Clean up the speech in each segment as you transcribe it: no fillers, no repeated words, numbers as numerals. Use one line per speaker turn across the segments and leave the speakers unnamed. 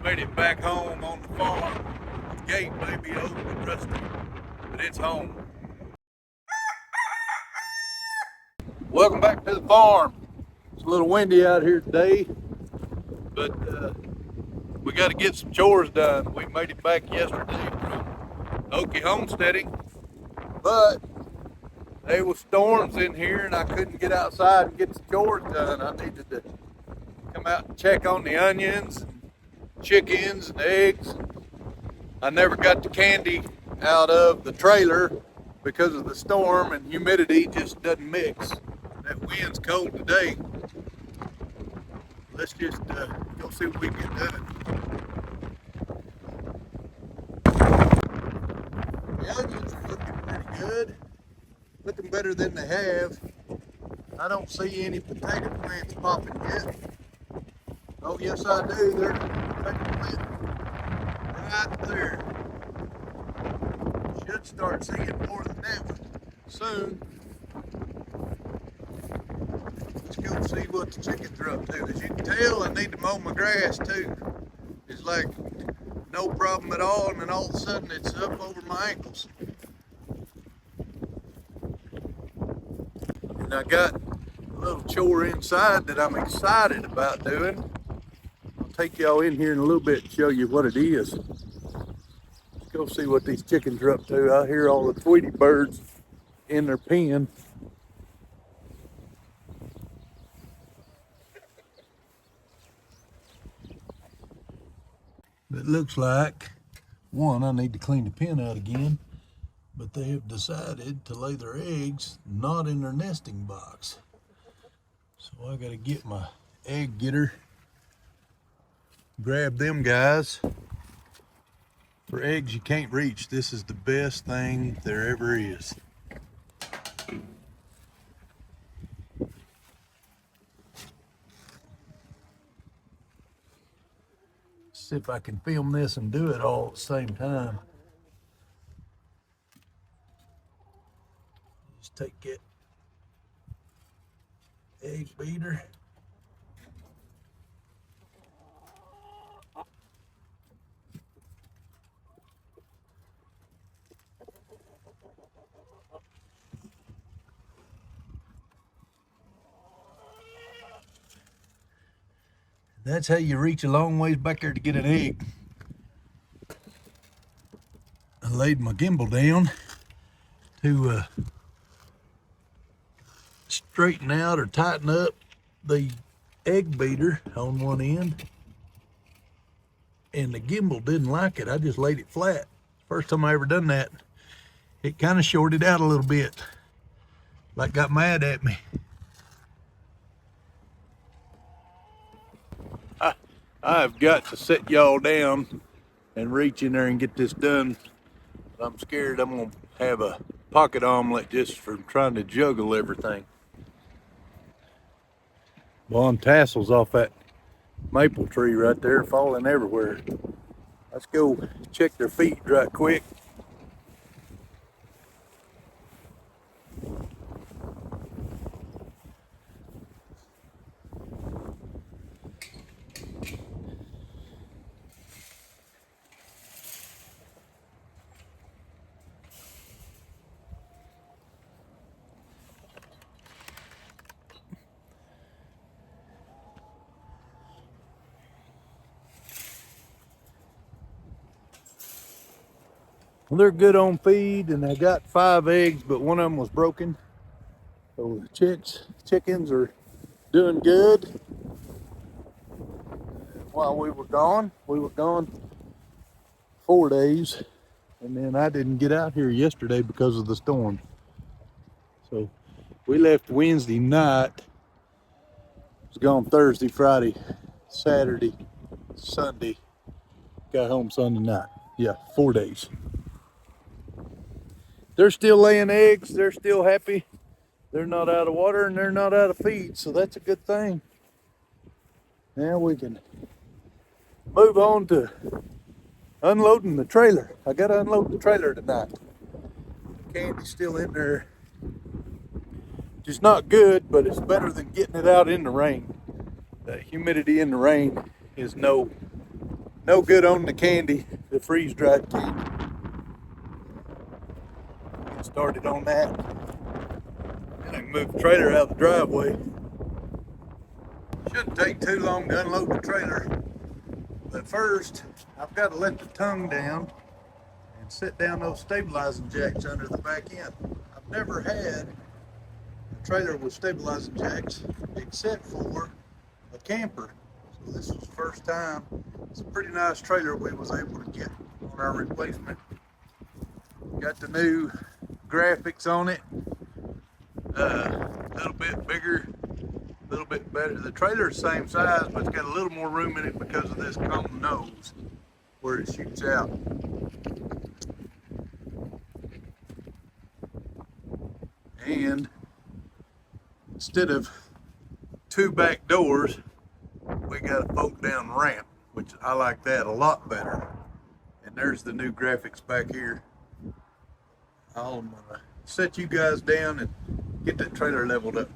Made it back home on the farm. The gate may be old and rusty, but it's home. Welcome back to the farm. It's a little windy out here today, but we got to get some chores done. We made it back yesterday from Homesteading, but there was storms in here and I couldn't get outside and get the chores done. I needed to come out and check on the onions, and chickens, and eggs. I never got the candy out of the trailer because of the storm, and humidity just doesn't mix. That wind's cold today. Let's just go see what we can get done. The onions are looking pretty good. Looking better than they have. I don't see any potato plants popping yet. Oh yes I do, there's a potato plant right there. Should start seeing more than that one soon. Let's go see what the chickens are up to. As you can tell, I need to mow my grass too. It's like no problem at all, and then all of a sudden it's up over my ankles. And I got a little chore inside that I'm excited about doing. I'll take y'all in here in a little bit and show you what it is. Let's go see what these chickens are up to. I hear all the Tweety birds in their pen. It looks like, one, I need to clean the pen out again, but they have decided to lay their eggs not in their nesting box. So I gotta get my egg getter, grab them guys. For eggs you can't reach, this is the best thing there ever is. See if I can film this and do it all at the same time. Just take that egg beater. That's how you reach a long ways back there to get an egg. I laid my gimbal down to straighten out or tighten up the egg beater on one end, and the gimbal didn't like it. I just laid it flat. First time I ever done that. It kind of shorted out a little bit, like got mad at me. I've got to set y'all down and reach in there and get this done. I'm scared I'm gonna have a pocket omelet just from trying to juggle everything. Blonde tassels off that maple tree right there falling everywhere. Let's go check their feet right quick. Well, they're good on feed, and I got 5 eggs, but one of them was broken. So the chickens are doing good. While we were gone 4 days, and then I didn't get out here yesterday because of the storm. So we left Wednesday night, was gone Thursday, Friday, Saturday, Sunday, got home Sunday night. Yeah, 4 days. They're still laying eggs, they're still happy. They're not out of water and they're not out of feed, so that's a good thing. Now we can move on to unloading the trailer. I gotta unload the trailer tonight. The candy's still in there. Just not good, but it's better than getting it out in the rain. The humidity in the rain is no No good on the candy, the freeze-dried candy. Get started on that. Then I can move the trailer out of the driveway. Shouldn't take too long to unload the trailer. But first, I've got to let the tongue down and set down those stabilizing jacks under the back end. I've never had a trailer with stabilizing jacks except for a camper. So this was the first time. It's a pretty nice trailer we was able to get on our replacement. Got the new graphics on it. A little bit bigger, a little bit better. The trailer's the same size, but it's got a little more room in it because of this cone nose where it shoots out. And instead of two back doors, we got a fold down ramp, which I like that a lot better. And there's the new graphics back here. I'm gonna set you guys down and get that trailer leveled up.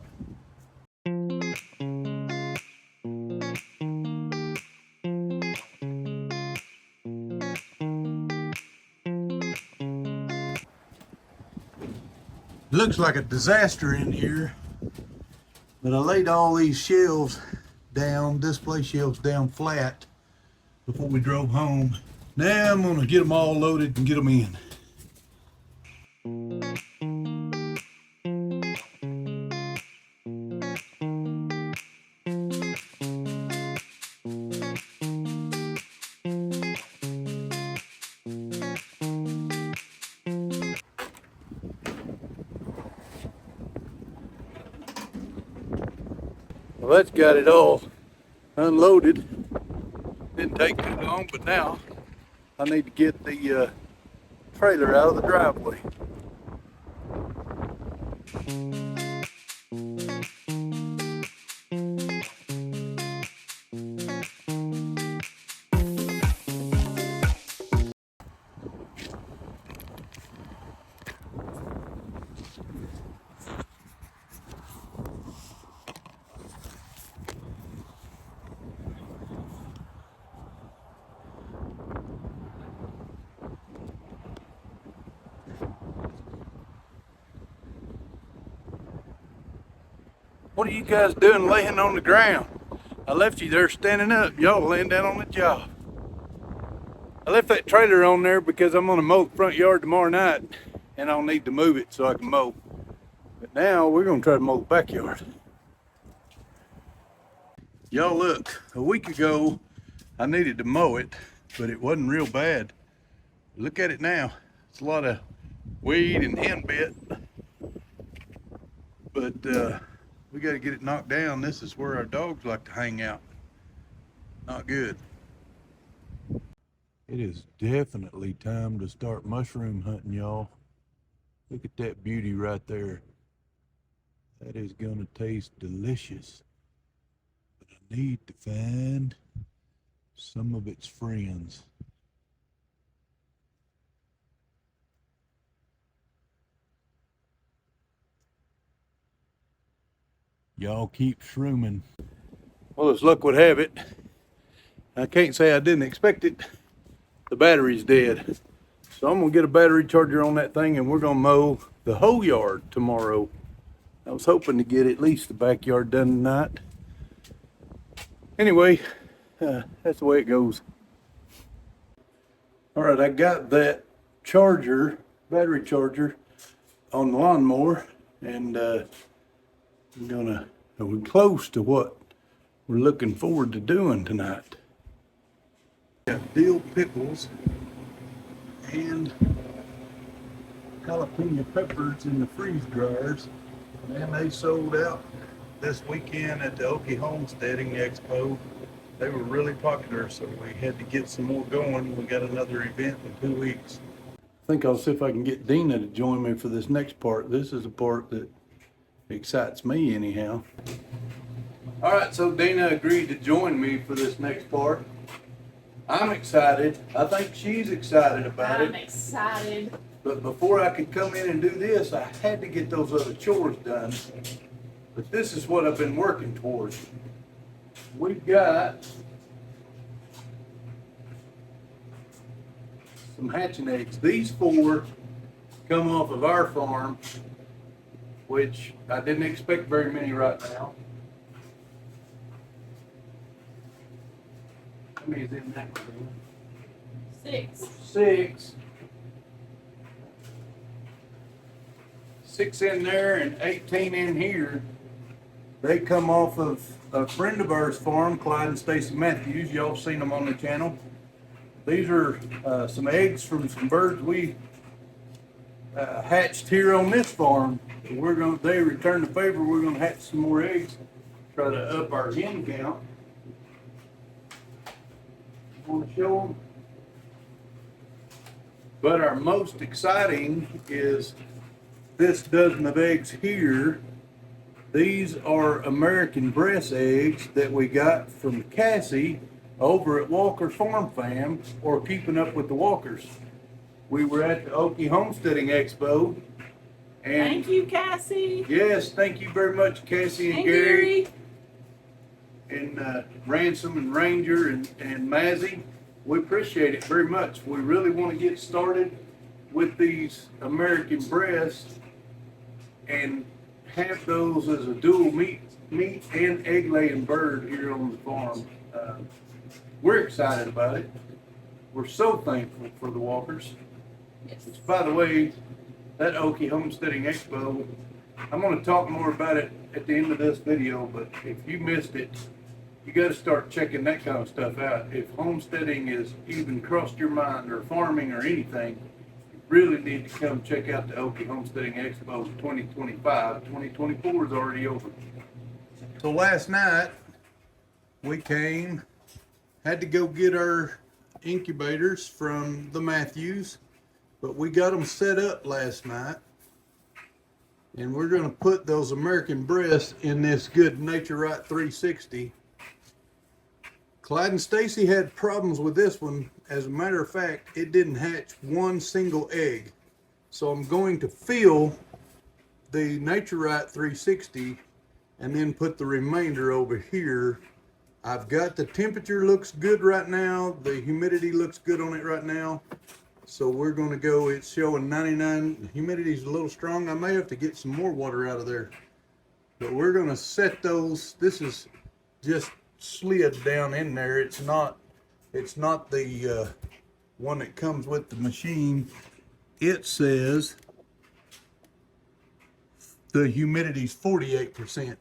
Looks like a disaster in here, but I laid all these shelves down, display shelves down flat before we drove home. Now I'm gonna get them all loaded and get them in. Well, that's got it all unloaded. Didn't take too long, but now I need to get the trailer out of the driveway. What are you guys doing laying on the ground? I left you there standing up. Y'all laying down on the job. I left that trailer on there because I'm gonna mow the front yard tomorrow night and I'll need to move it so I can mow. But now we're gonna try to mow the backyard. Y'all look, a week ago I needed to mow it, but it wasn't real bad. Look at it now. It's a lot of weed and henbit. But we got to get it knocked down. This is where our dogs like to hang out. Not good. It is definitely time to start mushroom hunting, y'all. Look at that beauty right there. That is gonna taste delicious. But I need to find some of its friends. Y'all keep shrooming. Well, as luck would have it, I can't say I didn't expect it. The battery's dead. So I'm gonna get a battery charger on that thing and we're gonna mow the whole yard tomorrow. I was hoping to get at least the backyard done tonight. Anyway, that's the way it goes. All right, I got that charger, battery charger on the lawnmower, and we're close to what we're looking forward to doing tonight. Got dill pickles and jalapeno peppers in the freeze dryers, and they sold out this weekend at the Okie Homesteading Expo. They were really popular, so we had to get some more going. We got another event in 2 weeks. I think I'll see if I can get Dina to join me for this next part. This is a part that excites me anyhow. All right, so Dina agreed to join me for this next part. I'm excited. I think she's excited about it.
I'm excited.
But before I could come in and do this, I had to get those other chores done. But this is what I've been working towards. We've got some hatching eggs. These 4 come off of our farm, which I didn't expect very many right now. How many is in that one?
6.
6. 6 in there and 18 in here. They come off of a friend of ours' farm, Clyde and Stacy Matthews. Y'all seen them on the channel. These are some eggs from some birds we hatched here on this farm. They return the favor. We're gonna hatch some more eggs, try to up our hen count. Want to show them? But our most exciting is this dozen of eggs here. These are American breast eggs that we got from Cassie over at walkerfarmfam, or Keeping Up with the Walkers. We were at the Okie Homesteading Expo. And
thank you, Cassie.
yes, thank you very much, Cassie and Gary. And Ransom and Ranger and Mazzy. We appreciate it very much. We really want to get started with these American breasts and have those as a dual meat and egg laying bird here on the farm. We're excited about it. We're so thankful for the Walkers.
Yes.
Which, by the way, that Okie Homesteading Expo, I'm going to talk more about it at the end of this video, but if you missed it, you got to start checking that kind of stuff out. If homesteading is even crossed your mind, or farming or anything, you really need to come check out the Okie Homesteading Expo 2025. 2024 is already over. So last night, we had to go get our incubators from the Matthews, but we got them set up last night. And we're going to put those American breasts in this good Nature Right 360. Clyde and Stacy had problems with this one. As a matter of fact, it didn't hatch one single egg. So I'm going to fill the Nature Right 360 and then put the remainder over here. I've got the temperature looks good right now. The humidity looks good on it right now. So we're going to go, it's showing 99, humidity's a little strong. I may have to get some more water out of there. But we're going to set those, this is just slid down in there. It's not the one that comes with the machine. It says the humidity's 48%.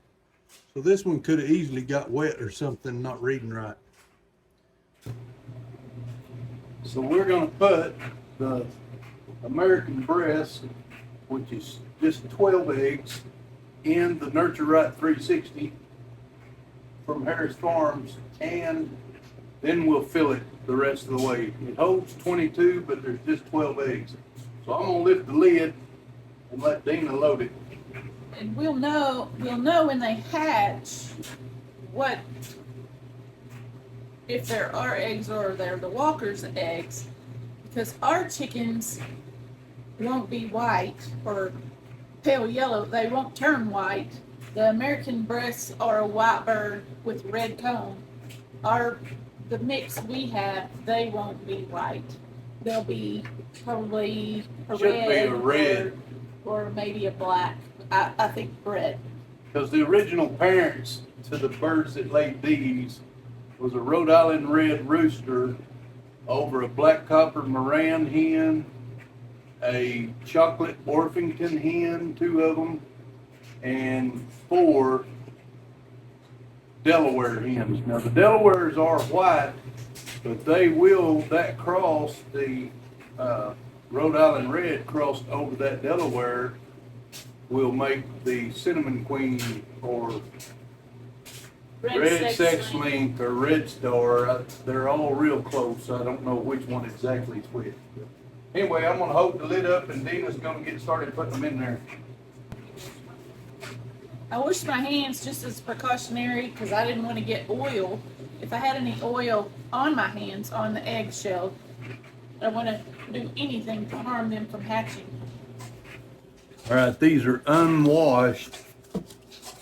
So this one could have easily got wet or something, not reading right. So we're going to put the American breast, which is just 12 eggs, in the Nurture Right 360 from Harris Farms, and then we'll fill it the rest of the way. It holds 22, but there's just 12 eggs. So I'm going to lift the lid and let Dina load it.
And we'll know when they hatch what, if there are eggs or they're the Walker's eggs, because our chickens won't be white or pale yellow. They won't turn white. The American breasts are a white bird with red comb. The mix we have, they won't be white. They'll be probably a red, or maybe a black. I think red.
Because the original parents to the birds that laid these was a Rhode Island red rooster over a black copper Moran hen, a chocolate Orpington hen, 2 of them, and 4 Delaware hens. Now the Delawares are white, but that cross, the Rhode Island red crossed over that Delaware, will make the cinnamon queen or red sex link or red star. They're all real close. I don't know which one exactly is which. Anyway, I'm going to hold the lid up and Dina's going to get started putting them in there.
I washed my hands just as precautionary because I didn't want to get oil. If I had any oil on my hands on the eggshell, I don't want to do anything to harm them from hatching.
All right, these are unwashed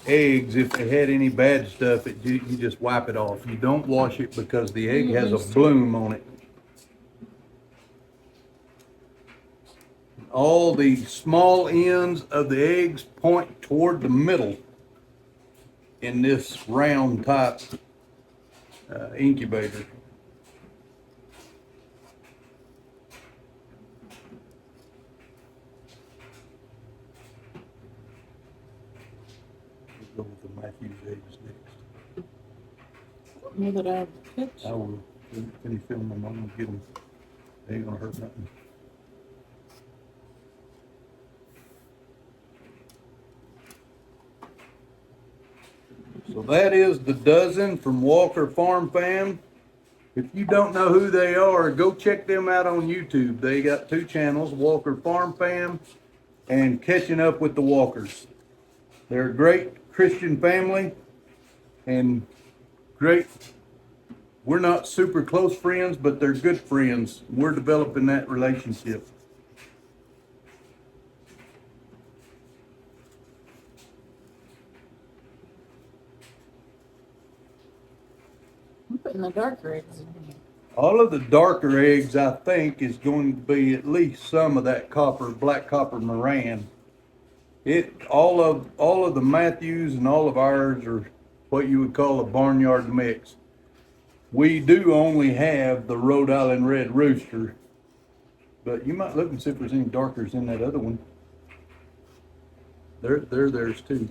eggs. If they had any bad stuff, you just wipe it off. You don't wash it because the egg has a bloom on it. all the small ends of the eggs point toward the middle in this round type incubator. We'll go with the Matthews eggs next.
Know that I've
I will finish filming them. I'm gonna get them. They ain't gonna hurt nothing. So that is the dozen from Walker Farm Fam. If you don't know who they are, go check them out on YouTube. They got 2 channels, Walker Farm Fam and Catching Up with the Walkers. They're a great Christian family and great. We're not super close friends, but they're good friends. We're developing that relationship.
I'm putting the darker eggs in here.
All of the darker eggs, I think, is going to be at least some of that black copper Moran. All of the Matthews and all of ours are what you would call a barnyard mix. We do only have the Rhode Island Red Rooster, but you might look and see if there's any darkers in that other one. They're theirs too.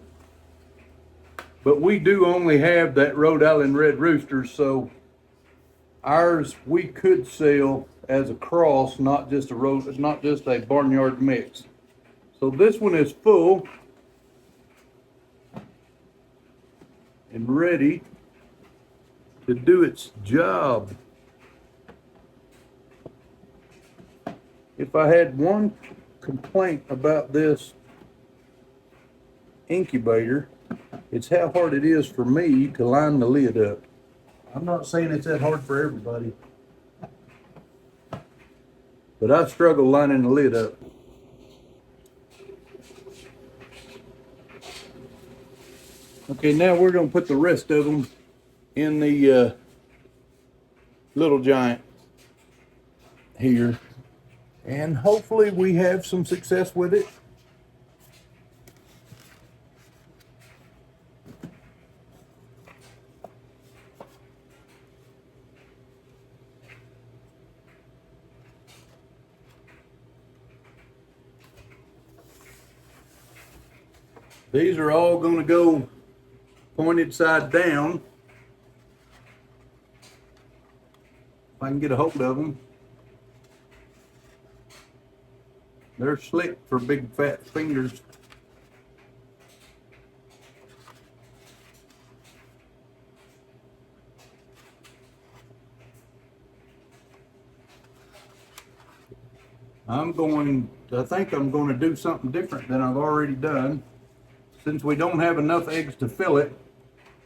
But we do only have that Rhode Island Red Rooster, so ours we could sell as a cross, not just a barnyard mix. So this one is full and ready to do its job. If I had one complaint about this incubator, it's how hard it is for me to line the lid up. I'm not saying it's that hard for everybody, but I struggle lining the lid up. Okay, now we're going to put the rest of them in the little giant here, and hopefully we have some success with it. These are all going to go pointed side down. If I can get a hold of them. They're slick for big fat fingers. I think I'm going to do something different than I've already done. Since we don't have enough eggs to fill it,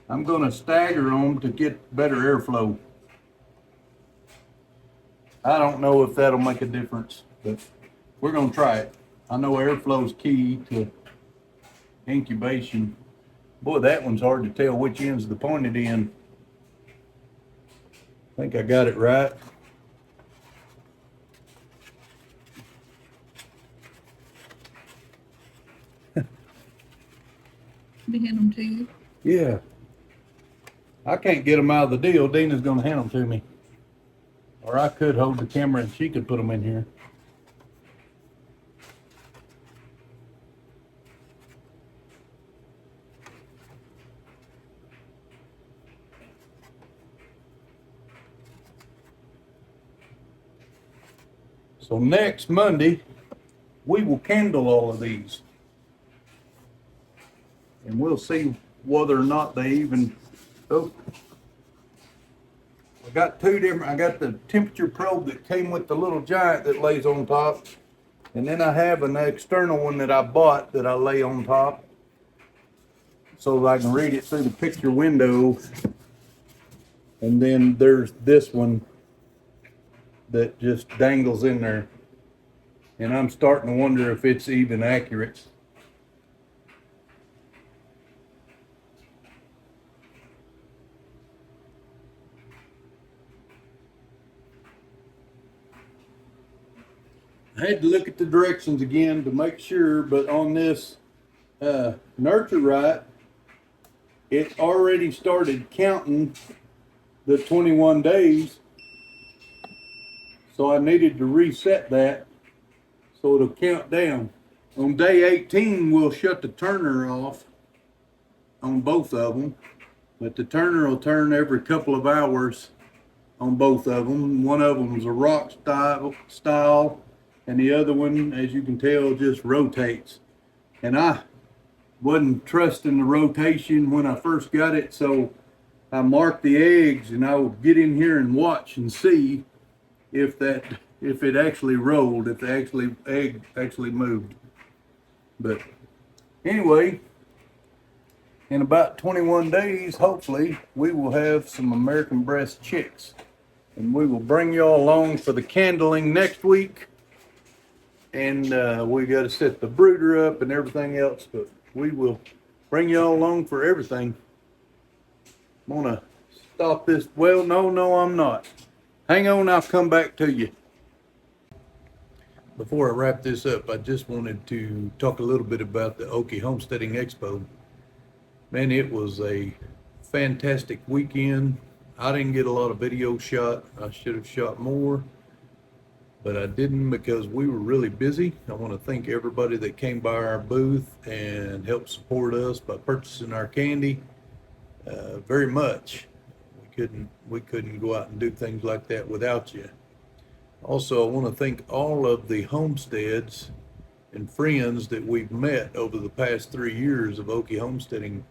I'm going to stagger them to get better airflow. I don't know if that'll make a difference, but we're going to try it. I know airflow is key to incubation. Boy, that one's hard to tell which end's the pointed end. I think I got it right.
They hand them to you?
Yeah. I can't get them out of the deal. Dina's going to hand them to me. Or I could hold the camera and she could put them in here. So next Monday, we will candle all of these. And we'll see whether or not they even, I got the temperature probe that came with the little giant that lays on top. And then I have an external one that I bought that I lay on top so that I can read it through the picture window. And then there's this one that just dangles in there. And I'm starting to wonder if it's even accurate. I had to look at the directions again to make sure, but on this nurture right, it already started counting the 21 days. So I needed to reset that so it'll count down. On day 18, we'll shut the turner off on both of them, but the turner will turn every couple of hours on both of them. One of them is a rock style, and the other one, as you can tell, just rotates. And I wasn't trusting the rotation when I first got it, so I marked the eggs, and I would get in here and watch and see if it actually rolled, if the egg actually moved. But anyway, in about 21 days, hopefully, we will have some American breast chicks. And we will bring y'all along for the candling next week. And we got to set the brooder up and everything else, but we will bring y'all along for everything. I'm gonna stop this. Well, no, I'm not. Hang on, I'll come back to you. Before I wrap this up, I just wanted to talk a little bit about the Okie Homesteading Expo. Man, it was a fantastic weekend. I didn't get a lot of video shot. I should have shot more, but I didn't because we were really busy. I want to thank everybody that came by our booth and helped support us by purchasing our candy very much. We couldn't go out and do things like that without you. Also, I want to thank all of the homesteads and friends that we've met over the past 3 years of Okie Homesteading.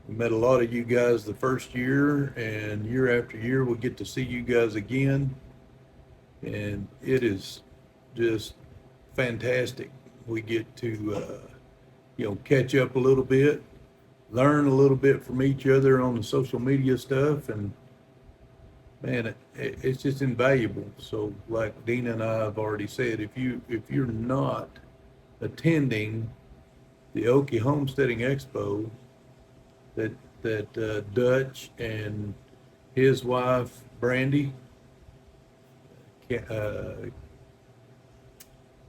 We met a lot of you guys the first year, and year after year we get to see you guys again, and it is just fantastic. We get to catch up a little bit, learn a little bit from each other on the social media stuff, and man, it's just invaluable. So like Deanna and I have already said, if you're not attending the Okie Homesteading Expo that Dutch and his wife Brandy,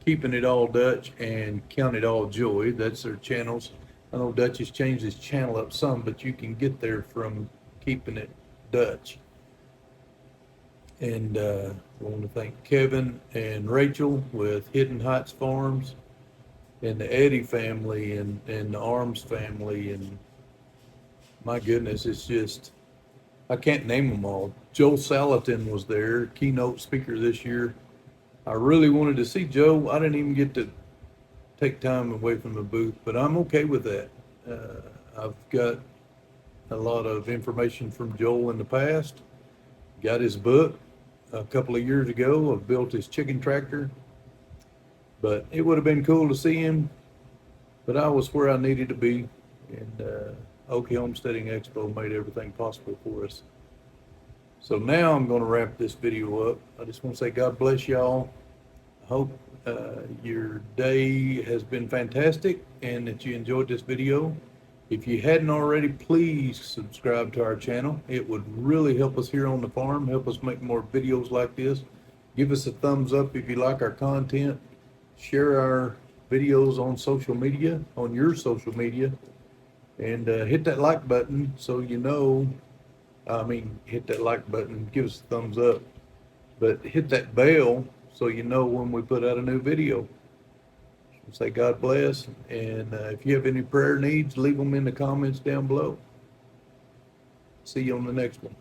Keeping It All Dutch and Count It All Joy, that's their channels. I know Dutch has changed his channel up some, but you can get there from Keeping It Dutch. And I want to thank Kevin and Rachel with Hidden Heights Farms, and the Eddie family and the Arms family. And my goodness, it's just, I can't name them all. Joe Salatin was there, keynote speaker this year. I really wanted to see Joe. I didn't even get to take time away from the booth, but I'm okay with that. I've got a lot of information from Joel in the past. Got his book a couple of years ago. I've built his chicken tractor, but it would have been cool to see him, but I was where I needed to be, and Okie Homesteading Expo made everything possible for us. So now I'm going to wrap this video up. I just want to say God bless y'all. I hope your day has been fantastic and that you enjoyed this video. If you hadn't already, please subscribe to our channel. It would really help us here on the farm, help us make more videos like this. Give us a thumbs up if you like our content. Share our videos on social media, on your social media, and hit that like button so you know, hit that like button, give us a thumbs up, but hit that bell so you know when we put out a new video. Say God bless, and if you have any prayer needs, leave them in the comments down below. See you on the next one.